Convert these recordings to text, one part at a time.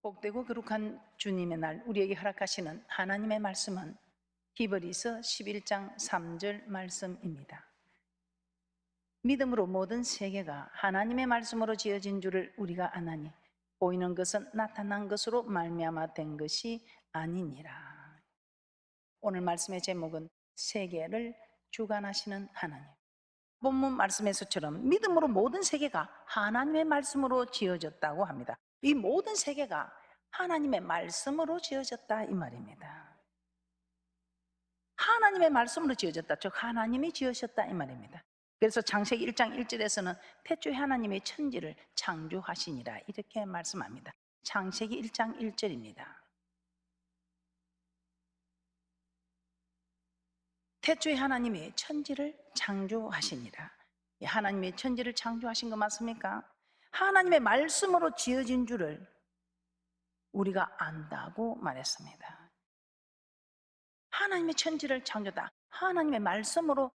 복되고 거룩한 주님의 날 우리에게 허락하시는 하나님의 말씀은 히브리서 11장 3절 말씀입니다. 믿음으로 모든 세계가 하나님의 말씀으로 지어진 줄을 우리가 아나니 보이는 것은 나타난 것으로 말미암아 된 것이 아니니라. 오늘 말씀의 제목은 세계를 주관하시는 하나님. 본문 말씀에서처럼 믿음으로 모든 세계가 하나님의 말씀으로 지어졌다고 합니다. 이 모든 세계가 하나님의 말씀으로 지어졌다 이 말입니다. 하나님의 말씀으로 지어졌다, 즉 하나님이 지으셨다 이 말입니다. 그래서 창세기 1장 1절에서는 태초에 하나님의 천지를 창조하시니라 이렇게 말씀합니다. 창세기 1장 1절입니다. 태초에 하나님이 천지를 창조하시니라. 하나님의 천지를 창조하신 거 맞습니까? 하나님의 말씀으로 지어진 줄을 우리가 안다고 말했습니다. 하나님의 천지를 창조다, 하나님의 말씀으로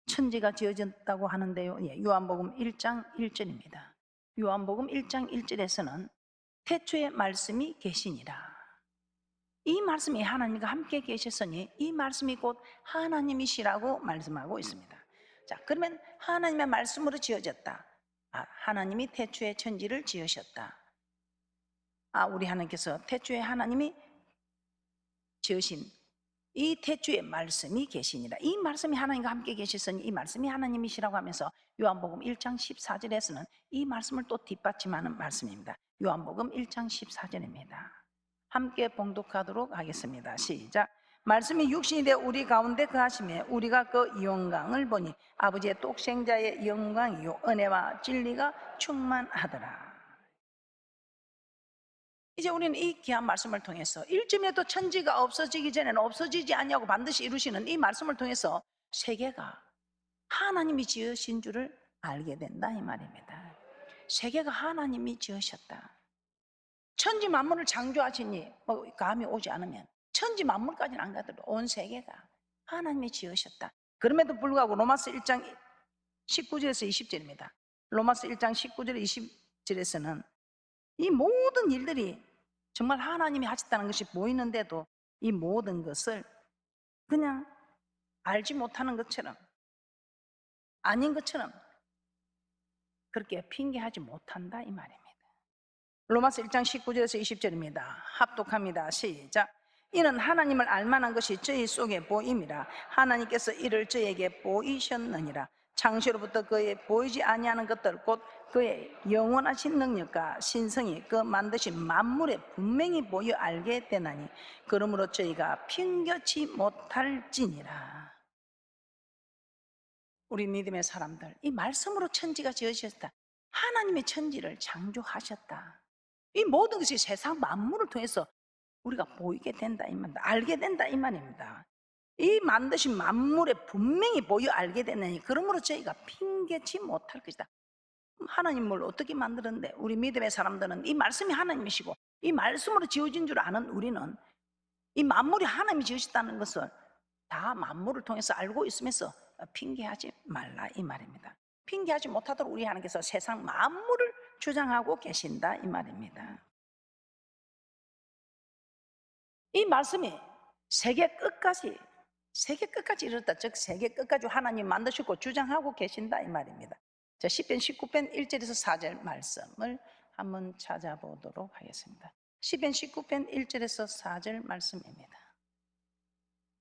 천지가 지어졌다고 하는데요, 요한복음 1장 1절입니다. 요한복음 1장 1절에서는 태초에 말씀이 계시니라. 이 말씀이 하나님과 함께 계셨으니 이 말씀이 곧 하나님이시라고 말씀하고 있습니다. 자, 그러면 하나님의 말씀으로 지어졌다. 하나님이 태초에 천지를 지으셨다. 우리 하나님께서 태초에 하나님이 지으신 이 태초에 말씀이 계시니라. 이 말씀이 하나님과 함께 계셨으니 이 말씀이 하나님이시라고 하면서 요한복음 1장 14절에서는 이 말씀을 또 뒷받침하는 말씀입니다. 요한복음 1장 14절입니다. 함께 봉독하도록 하겠습니다. 시작. 말씀이 육신이 되어 우리 가운데 거하심에 우리가 그 영광을 보니 아버지의 독생자의 영광이요 은혜와 진리가 충만하더라. 이제 우리는 이 귀한 말씀을 통해서 일쯤에도 천지가 없어지기 전에는 없어지지 않냐고 반드시 이루시는 이 말씀을 통해서 세계가 하나님이 지으신 줄을 알게 된다 이 말입니다. 세계가 하나님이 지으셨다. 천지 만물을 창조하시니 감이 오지 않으면 천지 만물까지는 안 가더라도 온 세계가 하나님이 지으셨다. 그럼에도 불구하고 로마서 1장 19절에서 20절입니다. 로마서 1장 19절 20절에서는 이 모든 일들이 정말 하나님이 하셨다는 것이 보이는데도 이 모든 것을 그냥 알지 못하는 것처럼, 아닌 것처럼 그렇게 핑계하지 못한다 이 말입니다. 로마서 1장 19절에서 20절입니다. 합독합니다. 시작. 이는 하나님을 알만한 것이 저희 속에 보임이라. 하나님께서 이를 저에게 보이셨느니라. 창세로부터 그의 보이지 아니하는 것들 곧 그의 영원하신 능력과 신성이 그 만드신 만물에 분명히 보여 알게 되나니 그러므로 저희가 핑겨치 못할지니라. 우리 믿음의 사람들, 이 말씀으로 천지가 지어졌다. 하나님의 천지를 창조하셨다. 이 모든 것이 세상 만물을 통해서 우리가 보이게 된다 이 말입니다. 알게 된다 이 말입니다. 이 만드신 만물에 분명히 보여 알게 되느니 그러므로 저희가 핑계치 못할 것이다. 하나님을 어떻게 만들었는데 우리 믿음의 사람들은 이 말씀이 하나님이시고 이 말씀으로 지어진 줄 아는 우리는 이 만물이 하나님이 지으셨다는 것을 다 만물을 통해서 알고 있으면서 핑계하지 말라 이 말입니다. 핑계하지 못하도록 우리 하나님께서 세상 만물을 주장하고 계신다 이 말입니다. 이 말씀이 세계 끝까지 이르렀다. 즉 세계 끝까지 하나님 만드시고 주장하고 계신다 이 말입니다. 자, 시편 19편 1절에서 4절 말씀을 한번 찾아보도록 하겠습니다. 시편 19편 1절에서 4절 말씀입니다.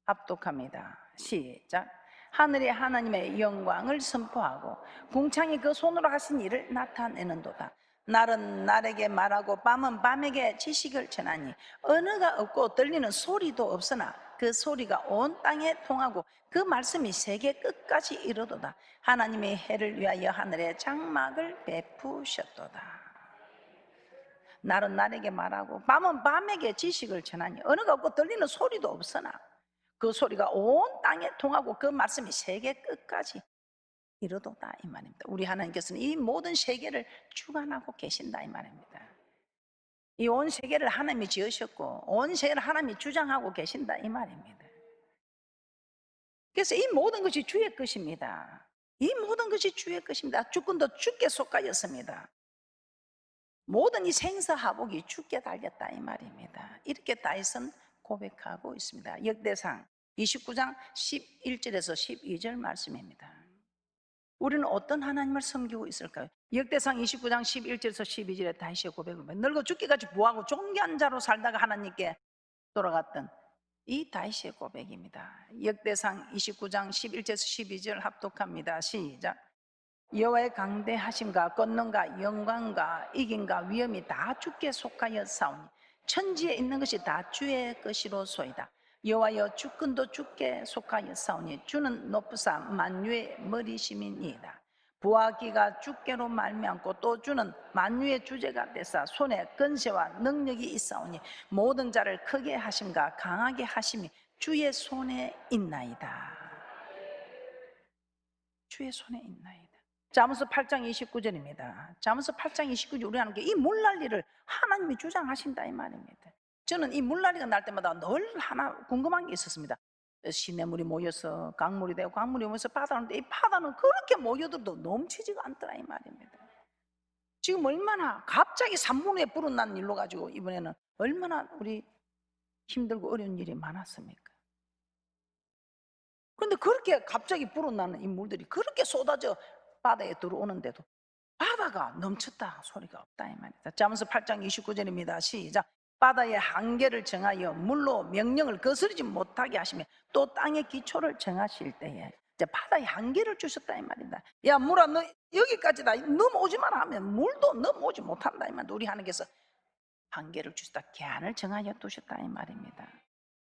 합독합니다. 시작. 하늘에 하나님의 영광을 선포하고 궁창이 그 손으로 하신 일을 나타내는도다. 날은 날에게 말하고 밤은 밤에게 지식을 전하니 언어가 없고 들리는 소리도 없으나 그 소리가 온 땅에 통하고 그 말씀이 세계 끝까지 이르도다. 하나님의 해를 위하여 하늘에 장막을 베푸셨도다. 날은 날에게 말하고 밤은 밤에게 지식을 전하니 언어가 없고 들리는 소리도 없으나 그 소리가 온 땅에 통하고 그 말씀이 세계 끝까지 이르도다 이 말입니다. 우리 하나님께서는 이 모든 세계를 주관하고 계신다 이 말입니다. 이 온 세계를 하나님이 지으셨고 온 세계를 하나님이 주장하고 계신다 이 말입니다. 그래서 이 모든 것이 주의 것입니다. 이 모든 것이 주의 것입니다. 주권도 주께 속하였습니다. 모든 이 생사하복이 주께 달렸다 이 말입니다. 이렇게 다윗은 고백하고 있습니다. 역대상 29장 11절에서 12절 말씀입니다. 우리는 어떤 하나님을 섬기고 있을까요? 역대상 29장 11절에서 12절에 다윗의 고백을 보면 늙어 죽기까지 부하고 존귀한 자로 살다가 하나님께 돌아갔던 이 다윗의 고백입니다. 역대상 29장 11절에서 12절 합독합니다. 시작. 여호와의 강대하심과 권능과 영광과 이김과 위엄이 다 주께 속하여 사오니 천지에 있는 것이 다 주의 것이로소이다. 여호와여 주권도 주께 속하여 사오니 주는 높으사 만유의 머리심이니이다. 부하기가 주께로 말미암고 또 주는 만유의 주제가 되사 손에 권세와 능력이 있사오니 모든 자를 크게 하심과 강하게 하심이 주의 손에 있나이다. 주의 손에 있나이다. 잠언서 8장 29절입니다. 잠언서 8장 29절 우리 하나님께 이 물난리를 하나님이 주장하신다 이 말입니다. 저는 이 물난리가 날 때마다 늘 하나 궁금한 게 있었습니다. 시냇물이 모여서 강물이 되고 강물이 모여서 바다는데 이 바다는 그렇게 모여들도 넘치지가 않더라 이 말입니다. 지금 얼마나 갑자기 산문에 불어난 일로 가지고 이번에는 얼마나 우리 힘들고 어려운 일이 많았습니까? 그런데 그렇게 갑자기 불어나는 이 물들이 그렇게 쏟아져 바다에 들어오는데도 바다가 넘쳤다 소리가 없다 이 말이다. 잠언서 8장 29절입니다. 시작. 바다의 한계를 정하여 물로 명령을 거스르지 못하게 하시며 또 땅의 기초를 정하실 때에 이제 바다의 한계를 주셨다 이 말이다. 야 물아 너 여기까지다 넘어오지 마라 하면 물도 넘어오지 못한다 이 말이다. 우리 하나님께서 한계를 주셨다, 계한을 정하여 두셨다 이 말입니다.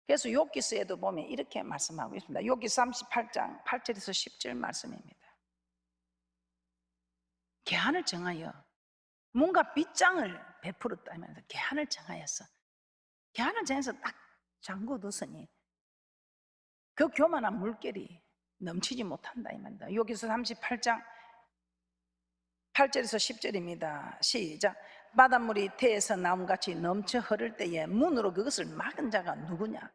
그래서 욥기서에도 보면 이렇게 말씀하고 있습니다. 욥기 38장 8절에서 10절 말씀입니다. 계한을 정하여 뭔가 빗장을 베풀었다 하면서 계한을 정하였어. 계한을 정해서 딱 잠궈뒀으니 그 교만한 물결이 넘치지 못한다 이 말입니다. 여기서 38장 8절에서 10절입니다. 시작. 바닷물이 태에서 나무같이 넘쳐 흐를 때에 문으로 그것을 막은 자가 누구냐?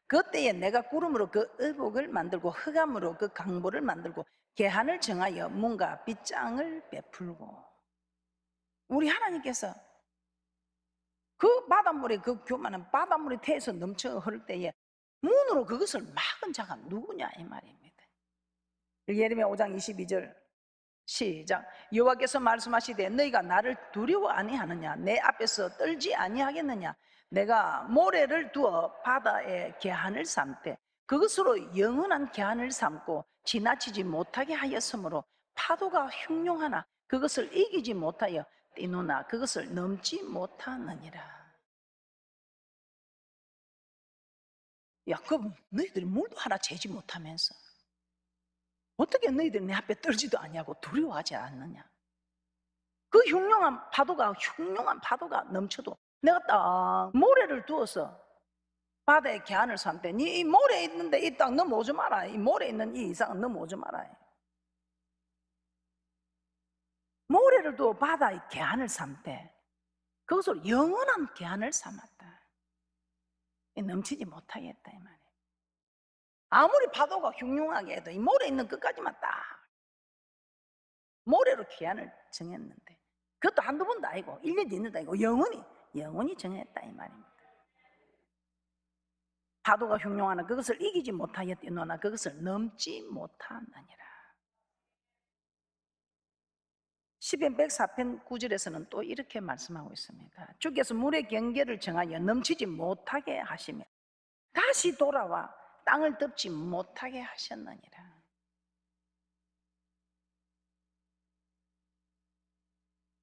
그때에 내가 구름으로 그 의복을 만들고 흑암으로 그 강보를 만들고 계한을 정하여 문과 빗장을 베풀고. 우리 하나님께서 그 바닷물이 그 교만한 바닷물이 태에서 넘쳐 흐를 때에 문으로 그것을 막은 자가 누구냐 이 말입니다. 예레미야 5장 22절 시작. 여호와께서 말씀하시되 너희가 나를 두려워 아니하느냐? 내 앞에서 떨지 아니하겠느냐? 내가 모래를 두어 바다에 계한을 삼되 그것으로 영원한 계한을 삼고 지나치지 못하게 하였으므로 파도가 흉흉하나 그것을 이기지 못하여 뛰노나 그것을 넘지 못하느니라. 야, 그럼 너희들이 물도 하나 재지 못하면서 어떻게 너희들이 내 앞에 떨지도 아니하고 두려워하지 않느냐? 그 흉흉한 파도가 넘쳐도 내가 딱 모래를 두어서 바다에 계한을 삼되 이 모래에 있는데 이 땅 넘어오지 마라. 이 모래에 있는 이 이상은 넘어오지 마라. 모래를 두어 바다에 계한을 삼되 그것으로 영원한 계한을 삼았다. 넘치지 못하게 했다 이 말이에요. 아무리 파도가 흉흉하게 해도 이 모래에 있는 끝까지만 딱 모래로 계한을 정했는데 그것도 한두 번도 아니고 1년 있는도 아니고 영원히 정했다 이 말입니다. 파도가 흉흉하나 그것을 이기지 못하여 뛰노나 그것을 넘지 못하느니라. 시편 104편 9절에서는 또 이렇게 말씀하고 있습니다. 주께서 물의 경계를 정하여 넘치지 못하게 하시며 다시 돌아와 땅을 덮지 못하게 하셨느니라.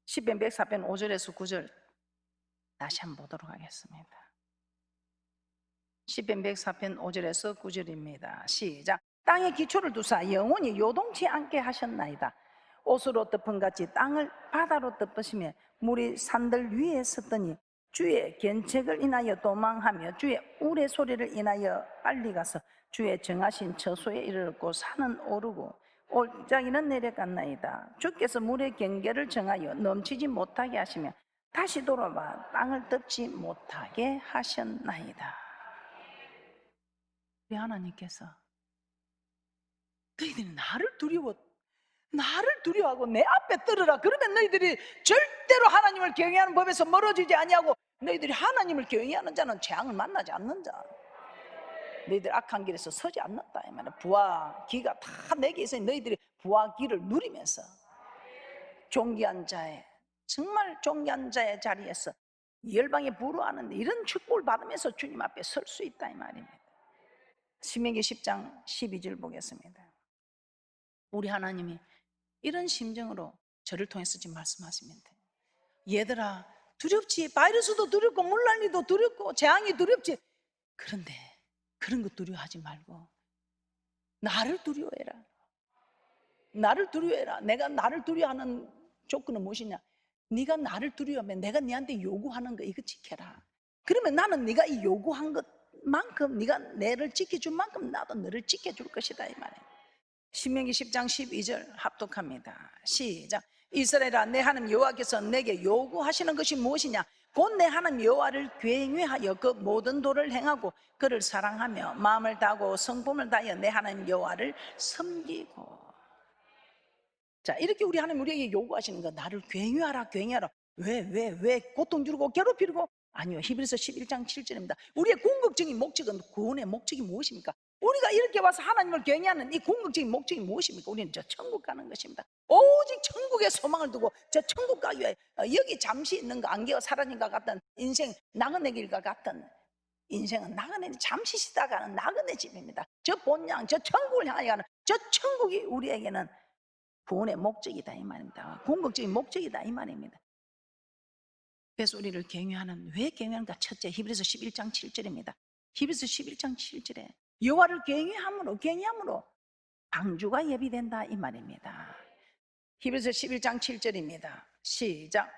시편 104편 5절에서 9절 다시 한번 보도록 하겠습니다. 시편 104편 5절에서 9절입니다. 시작. 땅의 기초를 두사 영원히 요동치 않게 하셨나이다. 옷으로 덮은 같이 땅을 바다로 덮으시며 물이 산들 위에 섰더니 주의 견책을 인하여 도망하며 주의 우레 소리를 인하여 빨리 가서 주의 정하신 처소에 이르렀고 산은 오르고 올짜기는 내려갔나이다. 주께서 물의 경계를 정하여 넘치지 못하게 하시며 다시 돌아와 땅을 덮지 못하게 하셨나이다. 우리 하나님께서 너희들이 나를 두려워 나를 두려워하고 내 앞에 떨어라. 그러면 너희들이 절대로 하나님을 경외하는 법에서 멀어지지 아니하고 너희들이 하나님을 경외하는 자는 재앙을 만나지 않는 자. 너희들 악한 길에서 서지 않는다 이 말이야. 부와 기가 다 내게 있으니 너희들이 부와 기를 누리면서 존귀한 자의, 정말 존귀한 자의 자리에서 열방에 부러워하는데 이런 축복을 받으면서 주님 앞에 설 수 있다 이 말입니다. 신명기 10장 12절 보겠습니다. 우리 하나님이 이런 심정으로 저를 통해서 지금 말씀하십니다. 얘들아, 두렵지. 바이러스도 두렵고 물난리도 두렵고 재앙이 두렵지. 그런데 그런 거 두려워하지 말고 나를 두려워해라. 나를 두려워해라. 내가 나를 두려워하는 조건은 무엇이냐? 네가 나를 두려워하면 내가 네한테 요구하는 거 이거 지켜라. 그러면 나는 네가 이 요구한 것만큼, 네가 내를 지켜줄 만큼 나도 너를 지켜줄 것이다 이 말이에요. 신명기 10장 12절 합독합니다. 시작. 이스라엘아, 내 하나님 여호와께서 내게 요구하시는 것이 무엇이냐? 곧 내 하나님 여호와를 경외하여 그 모든 도를 행하고 그를 사랑하며 마음을 다하고 성품을 다하여 내 하나님 여호와를 섬기고. 자, 이렇게 우리 하나님 우리에게 요구하시는 거, 나를 경외하라 경외하라. 왜 고통 주고 괴롭히고? 아니요. 히브리서 11장 7절입니다. 우리의 궁극적인 목적은, 구원의 목적이 무엇입니까? 우리가 이렇게 와서 하나님을 경외하는 이 궁극적인 목적이 무엇입니까? 우리는 저 천국 가는 것입니다. 오직 천국에 소망을 두고 저 천국 가기 위해 여기 잠시 있는 거, 안개가 사라진 것 같던 인생, 나그네 길과 같은 인생은 나그네, 잠시 쉬다가는 나그네 집입니다. 저 본향, 저 천국을 향하여 가는 저 천국이 우리에게는 구원의 목적이다 이 말입니다. 궁극적인 목적이다 이 말입니다. 그래서 우리를 경외하는, 왜 경외하는가? 첫째, 히브리서 11장 7절입니다. 히브리서 11장 7절에 여호와를 경외함으로 방주가 예비된다 이 말입니다. 히브리서 11장 7절입니다. 시작.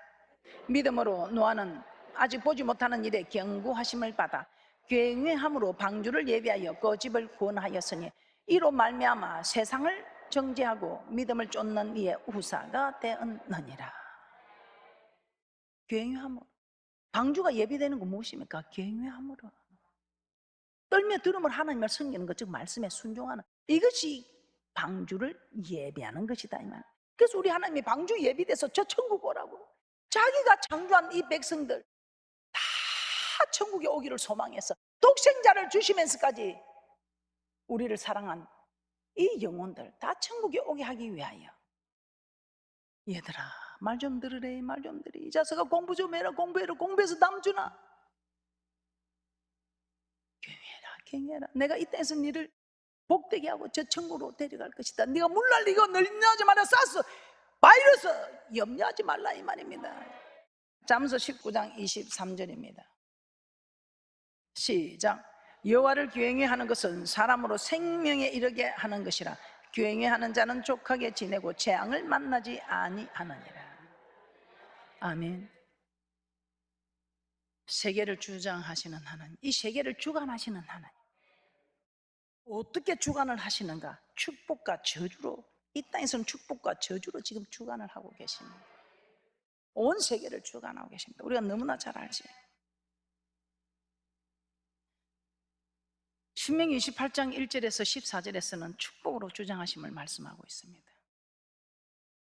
믿음으로 노아는 아직 보지 못하는 일에 경고하심을 받아 경외함으로 방주를 예비하여 그 집을 구원하였으니 이로 말미암아 세상을 정죄하고 믿음을 쫓는 이의 후사가 되었느니라. 경외함으로. 방주가 예비되는 건 무엇입니까? 경외함으로. 떨며 들음을 하나님을 섬기는 것, 즉 말씀에 순종하는, 이것이 방주를 예비하는 것이다 이 말. 그래서 우리 하나님이 방주 예비돼서 저 천국 오라고, 자기가 창조한 이 백성들 다 천국에 오기를 소망해서 독생자를 주시면서까지 우리를 사랑한 이 영혼들 다 천국에 오게 하기 위하여. 얘들아, 말 좀 들으래. 말 좀 들으래. 이 자식아, 공부 좀 해라. 공부해서 남 주나. 경외해라. 내가 이 땅에서 너를 복되게 하고 저 천국으로 데려갈 것이다. 네가 물난리고 널리하지 마라. 사스 바이러스 염려하지 말라 이 말입니다. 잠언서 19장 23절입니다. 시작. 여호와를 경외하는 것은 사람으로 생명에 이르게 하는 것이라. 경외하는 자는 족하게 지내고 재앙을 만나지 아니하느니라. 아멘. 세계를 주장하시는 하나님, 이 세계를 주관하시는 하나님, 어떻게 주관을 하시는가? 축복과 저주로. 이 땅에서는 축복과 저주로 지금 주관을 하고 계십니다. 온 세계를 주관하고 계십니다. 우리가 너무나 잘 알지. 신명기 28장 1절에서 14절에서는 축복으로 주장하심을 말씀하고 있습니다.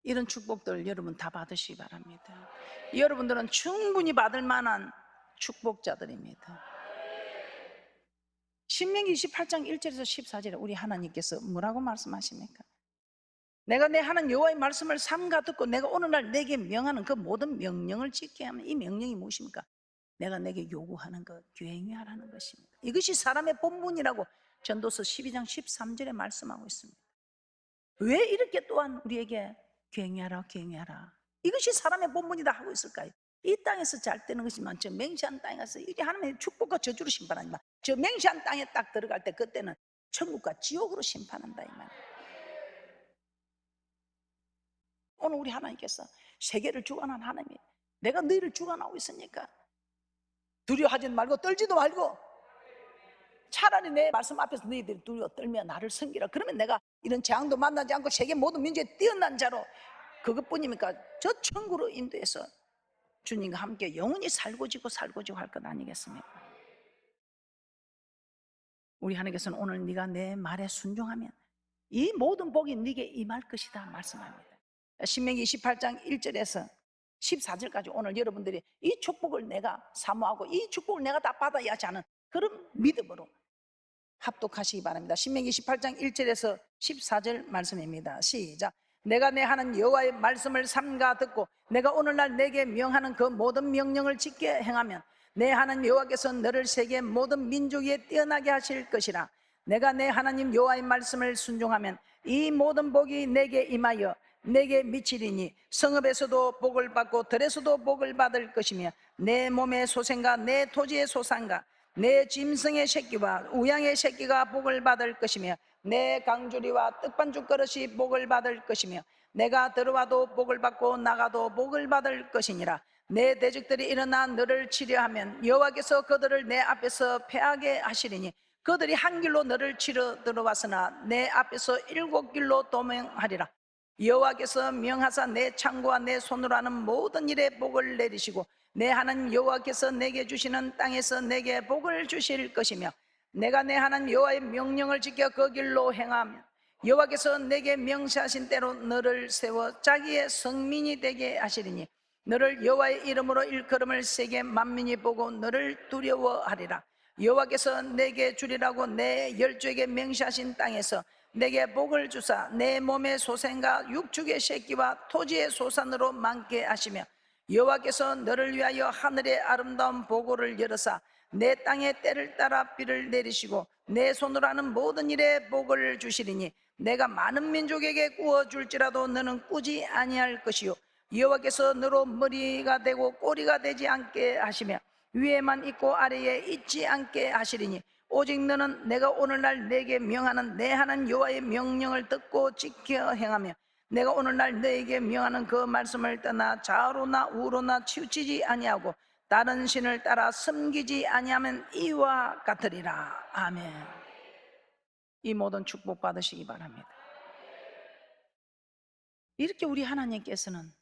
이런 축복들 여러분 다 받으시기 바랍니다. 여러분들은 충분히 받을 만한 축복자들입니다. 신명기 28장 1절에서 14절에 우리 하나님께서 뭐라고 말씀하십니까? 내가 내 하나님 여호와의 말씀을 삼가 듣고 내가 오늘날 내게 명하는 그 모든 명령을 지켜야 하면, 이 명령이 무엇입니까? 내가 내게 요구하는 것, 경외하라는 것입니다. 이것이 사람의 본분이라고 전도서 12장 13절에 말씀하고 있습니다. 왜 이렇게 또한 우리에게 경외하라 이것이 사람의 본분이다 하고 있을까요? 이 땅에서 잘 되는 것이지만 저 맹시한 땅에 가서 이게 하나님의 축복과 저주로 심판하지만, 저 맹시한 땅에 딱 들어갈 때 그때는 천국과 지옥으로 심판한다 이 말이에요. 오늘 우리 하나님께서 세계를 주관한 하나님이, 내가 너희를 주관하고 있으니까 두려워하지 말고 떨지도 말고 차라리 내 말씀 앞에서 너희들이 두려워 떨며 나를 섬기라. 그러면 내가 이런 재앙도 만나지 않고 세계 모든 민족에 뛰어난 자로, 그것뿐입니까? 저 천국으로 인도해서 주님과 함께 영원히 살고 지고 할 것 아니겠습니까? 우리 하나님께서는 오늘 네가 내 말에 순종하면 이 모든 복이 네게 임할 것이다 말씀합니다. 신명기 28장 1절에서 14절까지 오늘 여러분들이 이 축복을 내가 사모하고 이 축복을 내가 다 받아야지 하는 그런 믿음으로 합독하시기 바랍니다. 신명기 18장 1절에서 14절 말씀입니다. 시작. 내가 내 하나님 여호와의 말씀을 삼가 듣고 내가 오늘날 내게 명하는 그 모든 명령을 지켜 행하면 내 하나님 여호와께서 너를 세계 모든 민족 위에 뛰어나게 하실 것이라. 내가 내 하나님 여호와의 말씀을 순종하면 이 모든 복이 내게 임하여 내게 미치리니 성읍에서도 복을 받고 들에서도 복을 받을 것이며 내 몸의 소생과 내 토지의 소산과 내 짐승의 새끼와 우양의 새끼가 복을 받을 것이며 내 강주리와 떡반죽 그릇이 복을 받을 것이며 내가 들어와도 복을 받고 나가도 복을 받을 것이니라. 내 대적들이 일어나 너를 치려하면 여호와께서 그들을 내 앞에서 패하게 하시리니 그들이 한 길로 너를 치러 들어왔으나 내 앞에서 7길로 도망하리라. 여호와께서 명하사 내 창고와 내 손으로 하는 모든 일에 복을 내리시고 내 하나님 여호와께서 내게 주시는 땅에서 내게 복을 주실 것이며 내가 내 하나님 여호와의 명령을 지켜 그 길로 행하면 여호와께서 내게 명시하신 대로 너를 세워 자기의 성민이 되게 하시리니 너를 여호와의 이름으로 일컬음을 세계 만민이 보고 너를 두려워하리라. 여호와께서 내게 주리라고 내 열조에게 명시하신 땅에서 내게 복을 주사 내 몸의 소생과 육축의 새끼와 토지의 소산으로 많게 하시며 여호와께서 너를 위하여 하늘의 아름다운 보고를 열어사 내 땅에 때를 따라 비를 내리시고 내 손으로 하는 모든 일에 복을 주시리니 내가 많은 민족에게 구워줄지라도 너는 꾸지 아니할 것이요 여호와께서 너로 머리가 되고 꼬리가 되지 않게 하시며 위에만 있고 아래에 있지 않게 하시리니 오직 너는 내가 오늘날 내게 명하는 내 하나님 여호와의 명령을 듣고 지켜 행하며 내가 오늘날 너에게 명하는 그 말씀을 떠나 좌우로나 우로나 치우치지 아니하고 다른 신을 따라 섬기지 아니하면 이와 같으리라. 아멘. 이 모든 축복 받으시기 바랍니다. 이렇게 우리 하나님께서는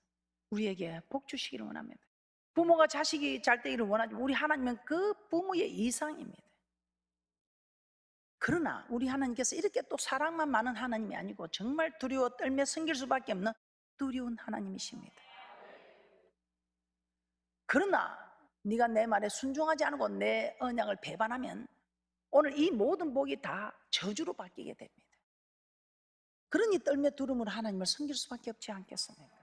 우리에게 복 주시기를 원합니다. 부모가 자식이 잘 되기를 원하지만 우리 하나님은 그 부모의 이상입니다. 그러나 우리 하나님께서 이렇게 또 사랑만 많은 하나님이 아니고 정말 두려워 떨며 섬길 수밖에 없는 두려운 하나님이십니다. 그러나 네가 내 말에 순종하지 않고 내 언약을 배반하면 오늘 이 모든 복이 다 저주로 바뀌게 됩니다. 그러니 떨며 두려움으로 하나님을 섬길 수밖에 없지 않겠습니까?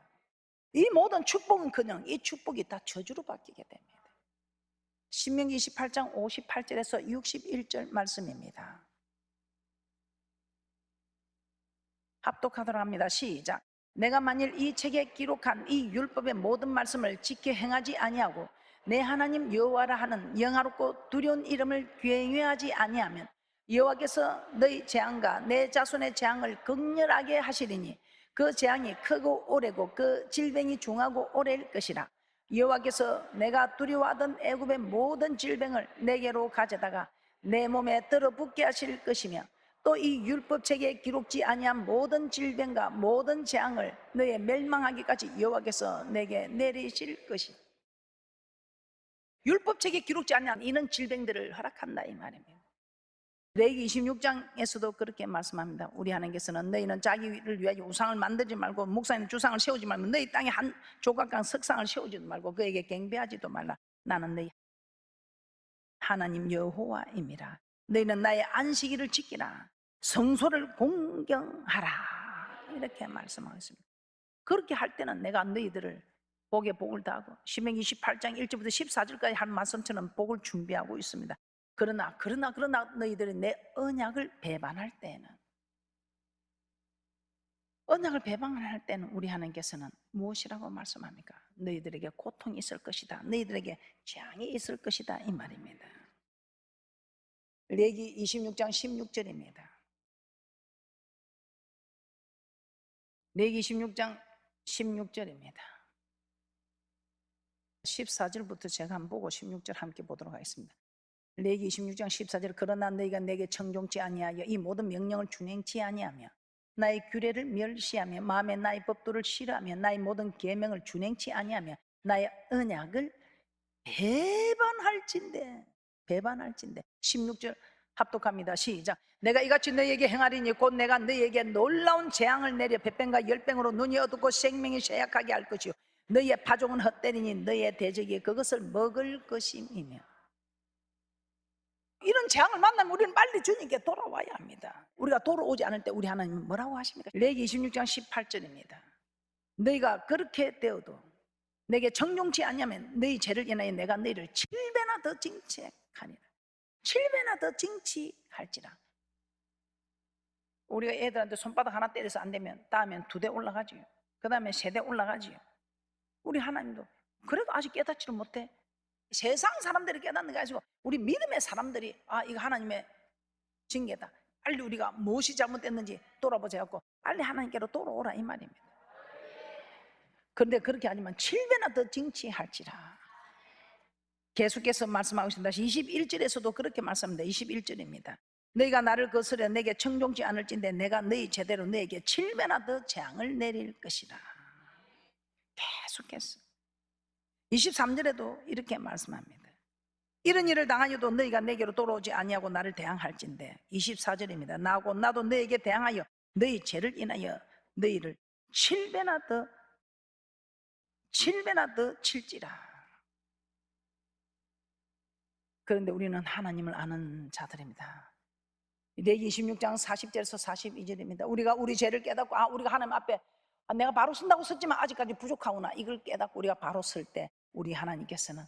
이 모든 축복은 그냥 이 축복이 다 저주로 바뀌게 됩니다. 신명기 28장 58절에서 61절 말씀입니다. 합독하도록 합니다. 시작. 내가 만일 이 책에 기록한 이 율법의 모든 말씀을 지켜 행하지 아니하고 내 하나님 여호와라 하는 영화롭고 두려운 이름을 경외하지 아니하면 여호와께서 너희 재앙과 내 자손의 재앙을 극렬하게 하시리니 그 재앙이 크고 오래고 그 질병이 중하고 오래일 것이라. 여호와께서 내가 두려워하던 애굽의 모든 질병을 내게로 가져다가 내 몸에 들어붙게 하실 것이며 또 이 율법책에 기록지 아니한 모든 질병과 모든 재앙을 너의 멸망하기까지 여호와께서 내게 내리실 것이다. 율법책에 기록지 아니한 이런 질병들을 허락한다 이 말입니다. 레위기 26장에서도 그렇게 말씀합니다. 우리 하나님께서는 너희는 자기를 위하여 우상을 만들지 말고 목사님 주상을 세우지 말고 너희 땅에 한 조각강 석상을 세우지도 말고 그에게 경배하지도 말라. 나는 너희 하나님 여호와임이라. 너희는 나의 안식일을 지키라. 성소를 공경하라. 이렇게 말씀하고 있습니다. 그렇게 할 때는 내가 너희들을 복에 복을 더하고 신명기 28장 1절부터 14절까지 한 말씀처럼 복을 준비하고 있습니다. 그러나 너희들이 내 언약을 배반할 때는 언약을 배반할 때는 우리 하나님께서는 무엇이라고 말씀합니까? 너희들에게 고통이 있을 것이다. 너희들에게 재앙이 있을 것이다 이 말입니다. 레위기 26장 16절입니다. 레위기 26장 16절입니다. 14절부터 제가 한번 보고 16절 함께 보도록 하겠습니다. 레위기 26장 14절. 그러나 너희가 내게 청종치 아니하여 이 모든 명령을 준행치 아니하며 나의 규례를 멸시하며 마음에 나의 법도를 싫어하며 나의 모든 계명을 준행치 아니하며 나의 언약을 배반할진대 16절. 합독합니다. 시작. 내가 이같이 너희에게 행하리니 곧 내가 너희에게 놀라운 재앙을 내려 벳병과 열병으로 눈이 어둡고 생명이 쇠약하게 할 것이요 너희의 파종은 헛되리니 너희의 대적이 그것을 먹을 것임이며. 이런 재앙을 만나면 우리는 빨리 주님께 돌아와야 합니다. 우리가 돌아오지 않을 때 우리 하나님은 뭐라고 하십니까? 레위기 26장 18절입니다. 너희가 그렇게 되어도 내게 정종치 않냐면 너희 죄를 인하여 내가 너희를 7배나 더 징치하니라. 7배나 더 징치할지라. 우리가 애들한테 손바닥 하나 때려서 안 되면 다음엔 2대 올라가지요. 그 다음에 3대 올라가지요. 우리 하나님도 그래도 아직 깨닫지를 못해. 세상 사람들이 깨닫는 게 아니고 우리 믿음의 사람들이 이거 하나님의 징계다. 빨리 우리가 무엇이 잘못됐는지 돌아보자 갖고 빨리 하나님께로 돌아오라 이 말입니다. 그런데 그렇게 하지만 7배나 더 징치할지라. 계속해서 말씀하고 있습니다. 21절에서도 그렇게 말씀합니다. 21절입니다. 너희가 나를 거스려 내게 청종치 않을진대 내가 너희 제대로 너에게 7배나 더 재앙을 내릴 것이라. 계속해서 23절에도 이렇게 말씀합니다. 이런 일을 당하여도 너희가 내게로 돌아오지 아니하고 나를 대항할진대. 24절입니다. 나도 너에게 대항하여 너희 죄를 인하여 너희를 7배나 더 칠지라. 그런데 우리는 하나님을 아는 자들입니다. 레위기 26장 40절에서 42절입니다. 우리가 우리 죄를 깨닫고 우리가 하나님 앞에 내가 바로 쓴다고 썼지만 아직까지 부족하구나 이걸 깨닫고 우리가 바로 쓸 때 우리 하나님께서는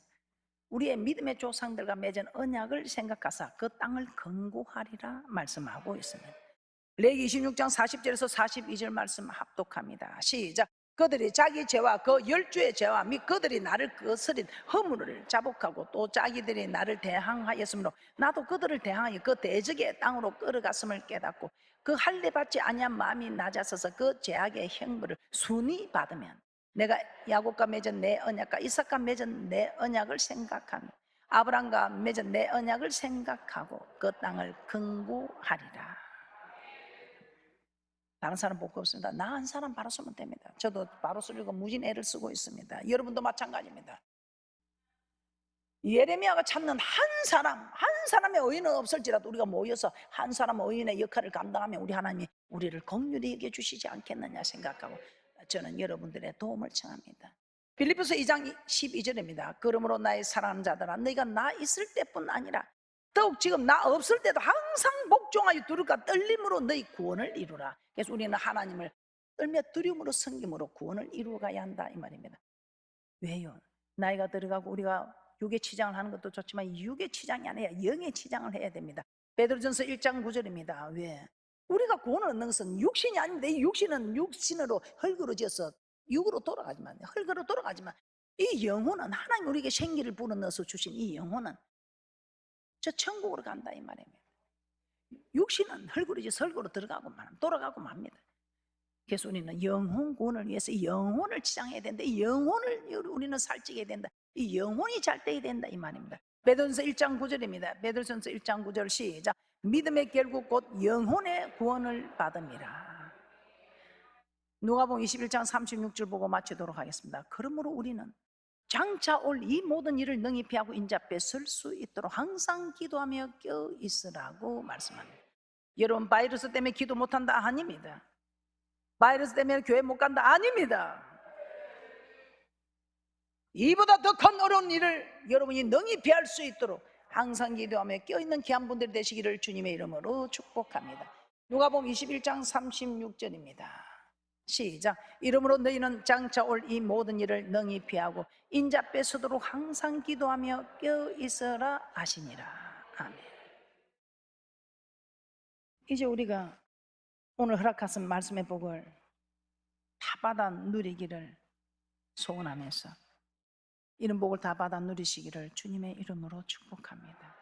우리의 믿음의 조상들과 맺은 언약을 생각하사 그 땅을 건고하리라 말씀하고 있습니다. 레위기 26장 40절에서 42절 말씀 합독합니다. 시작. 그들이 자기 죄와 그 10주의 죄와 및 그들이 나를 거스린 허물을 자복하고 또 자기들이 나를 대항하였으므로 나도 그들을 대항하여 그 대적의 땅으로 끌어갔음을 깨닫고 그 할례 받지 아니한 마음이 낮아서서 그 죄악의 형벌을 순히 받으면 내가 야곱과 맺은 내 언약과 이삭과 맺은 내 언약을 생각하며 아브람과 맺은 내 언약을 생각하고 그 땅을 긍구하리라. 다른 사람 볼 거 없습니다. 나 한 사람 바로 쓰면 됩니다. 저도 바로 쓰려고 무진 애를 쓰고 있습니다. 여러분도 마찬가지입니다. 예레미야가 찾는 한 사람의 의인은 없을지라도 우리가 모여서 한 사람 의인의 역할을 감당하면 우리 하나님이 우리를 긍휼히 여겨주시지 않겠느냐 생각하고 저는 여러분들의 도움을 청합니다. 빌립보서 2장 12절입니다. 그러므로 나의 사랑하는 자들아 너희가 나 있을 때뿐 아니라 더욱 지금 나 없을 때도 항상 복종하여 두려움과 떨림으로 너희 구원을 이루라. 그래서 우리는 하나님을 떨며 두려움으로 섬김으로 구원을 이루어가야 한다 이 말입니다. 왜요? 나이가 들어가고 우리가 육의 치장을 하는 것도 좋지만 육의 치장이 아니라 영의 치장을 해야 됩니다. 베드로전서 1장 9절입니다. 왜? 우리가 구원을 얻는 것은 육신이 아닌데 이 육신은 육신으로 헐그러져서 육으로 돌아가지만 헐그러 돌아가지만 이 영혼은 하나님 우리에게 생기를 불어넣어서 주신 이 영혼은 저 천국으로 간다 이 말입니다. 육신은 헐그러져서 헐그러 들어가고만 돌아가고 맙니다. 그래서 우리는 영혼 구원을 위해서 이 영혼을 치장해야 된다. 이 영혼을 우리는 살찌게 된다. 이 영혼이 잘 돼야 된다 이 말입니다. 베드로전서 1장 9절입니다. 베드로전서 1장 9절 시작. 믿음의 결국 곧 영혼의 구원을 받음이라. 누가복음 21장 36절 보고 마치도록 하겠습니다. 그러므로 우리는 장차 올 이 모든 일을 능히 피하고 인자앞에 설 수 있도록 항상 기도하며 껴 있으라고 말씀합니다. 여러분 바이러스 때문에 기도 못한다? 아닙니다. 바이러스 때문에 교회 못 간다? 아닙니다. 이보다 더 큰 어려운 일을 여러분이 능히 피할 수 있도록 항상 기도하며 껴있는 귀한 분들이 되시기를 주님의 이름으로 축복합니다. 누가복음 21장 36절입니다. 시작. 이러므로 너희는 장차 올 이 모든 일을 능히 피하고 인자 앞에 서도록 항상 기도하며 껴있으라 하시니라. 아멘. 이제 우리가 오늘 허락하신 말씀의 복을 다 받아 누리기를 소원하면서 이런 복을 다 받아 누리시기를 주님의 이름으로 축복합니다.